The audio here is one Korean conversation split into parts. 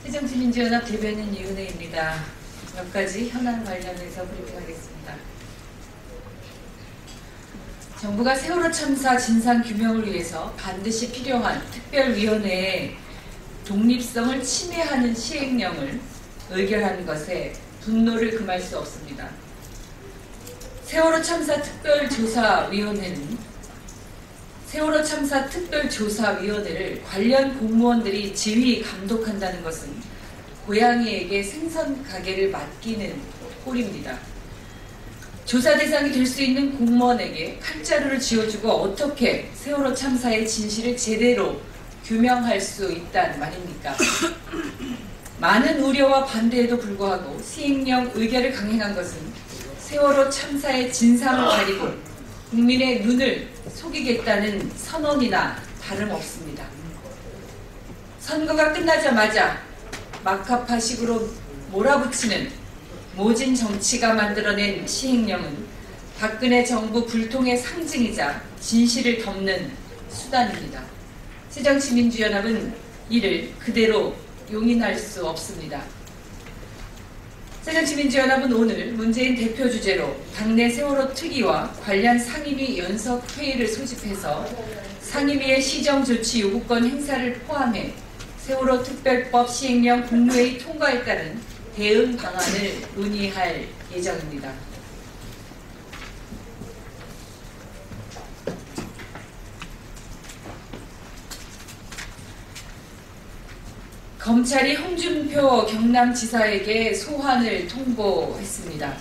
새정치민주연합 대변인 이은혜입니다. 몇 가지 현안 관련해서 브리핑하겠습니다. 정부가 세월호 참사 진상규명을 위해서 반드시 필요한 특별위원회의 독립성을 침해하는 시행령을 의결한 것에 분노를 금할 수 없습니다. 세월호 참사 특별조사위원회를 관련 공무원들이 지휘 감독한다는 것은 고양이에게 생선 가게를 맡기는 꼴입니다. 조사 대상이 될 수 있는 공무원에게 칼자루를 쥐어주고 어떻게 세월호 참사의 진실을 제대로 규명할 수 있단 말입니까? 많은 우려와 반대에도 불구하고 시행령 의결을 강행한 것은 세월호 참사의 진상을 가리고 국민의 눈을 속이겠다는 선언이나 다름없습니다. 선거가 끝나자마자 막가파식으로 몰아붙이는 모진 정치가 만들어낸 시행령은 박근혜 정부 불통의 상징이자 진실을 덮는 수단입니다. 새정치민주연합은 이를 그대로 용인할 수 없습니다. 새정치민주연합은 오늘 문재인 대표 주재로 당내 세월호 특위와 관련 상임위 연석회의를 소집해서 상임위의 시정조치 요구권 행사를 포함해 세월호 특별법 시행령 국무회의 통과에 따른 대응 방안을 논의할 예정입니다. 검찰이 홍준표 경남지사에게 소환을 통보했습니다.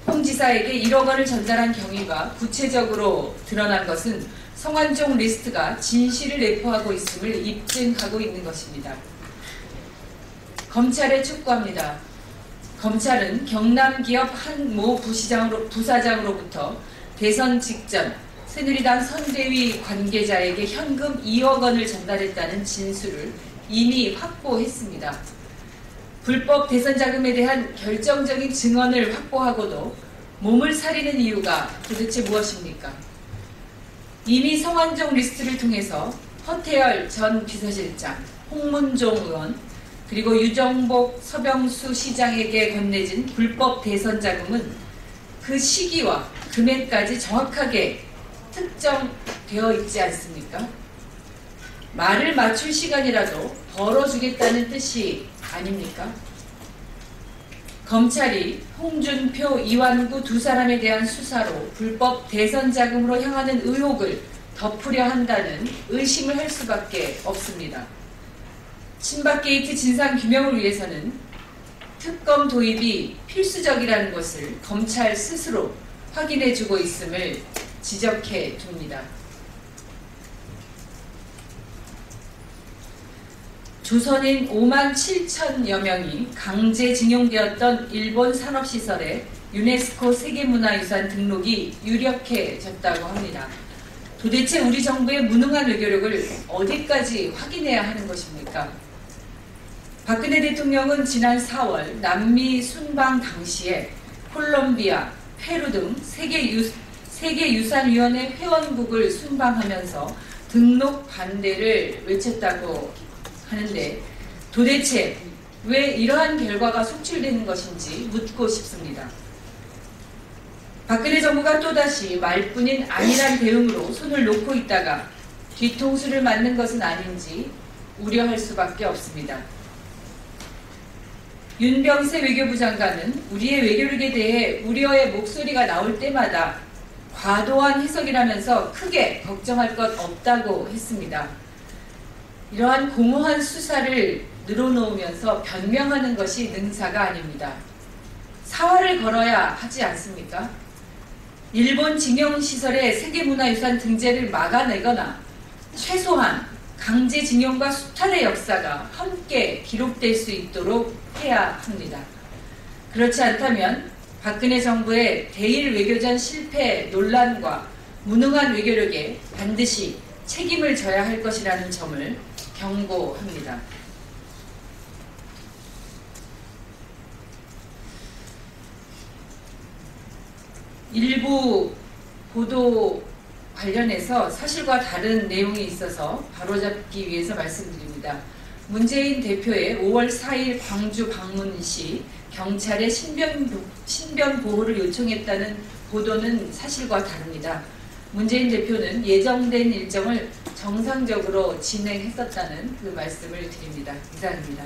홍 지사에게 1억 원을 전달한 경위가 구체적으로 드러난 것은 성완종 리스트가 진실을 내포하고 있음을 입증하고 있는 것입니다. 검찰에 촉구합니다. 검찰은 경남기업 한 모 부사장으로부터 대선 직전 새누리당 선대위 관계자에게 현금 2억 원을 전달했다는 진술을 이미 확보했습니다. 불법 대선 자금에 대한 결정적인 증언을 확보하고도 몸을 사리는 이유가 도대체 무엇입니까? 이미 성완종 리스트를 통해서 허태열 전 비서실장, 홍문종 의원, 그리고 유정복 서병수 시장에게 건네진 불법 대선 자금은 그 시기와 금액까지 정확하게 특정되어 있지 않습니까? 말을 맞출 시간이라도 벌어주겠다는 뜻이 아닙니까? 검찰이 홍준표, 이완구 두 사람에 대한 수사로 불법 대선 자금으로 향하는 의혹을 덮으려 한다는 의심을 할 수밖에 없습니다. 친박 게이트 진상 규명을 위해서는 특검 도입이 필수적이라는 것을 검찰 스스로 확인해주고 있음을 지적해 둡니다. 조선인 5만 7천여 명이 강제징용되었던 일본 산업시설에 유네스코 세계문화유산 등록이 유력해졌다고 합니다. 도대체 우리 정부의 무능한 외교력을 어디까지 확인해야 하는 것입니까? 박근혜 대통령은 지난 4월 남미 순방 당시에 콜롬비아, 페루 등 세계유산위원회 회원국을 순방하면서 등록 반대를 외쳤다고 하는데 도대체 왜 이러한 결과가 속출되는 것인지 묻고 싶습니다. 박근혜 정부가 또다시 말뿐인 안일한 대응으로 손을 놓고 있다가 뒤통수를 맞는 것은 아닌지 우려할 수밖에 없습니다. 윤병세 외교부 장관은 우리의 외교력에 대해 우려의 목소리가 나올 때마다 과도한 해석이라면서 크게 걱정할 것 없다고 했습니다. 이러한 공허한 수사를 늘어놓으면서 변명하는 것이 능사가 아닙니다. 사활을 걸어야 하지 않습니까? 일본 징용시설의 세계문화유산 등재를 막아내거나 최소한 강제징용과 수탈의 역사가 함께 기록될 수 있도록 해야 합니다. 그렇지 않다면 박근혜 정부의 대일 외교전 실패 논란과 무능한 외교력에 반드시 책임을 져야 할 것이라는 점을 경고합니다. 일부 보도 관련해서 사실과 다른 내용이 있어서 바로잡기 위해서 말씀드립니다. 문재인 대표의 5월 4일 광주 방문 시 경찰에 신변 보호를 요청했다는 보도는 사실과 다릅니다. 문재인 대표는 예정된 일정을 정상적으로 진행했었다는 그 말씀을 드립니다. 이상입니다.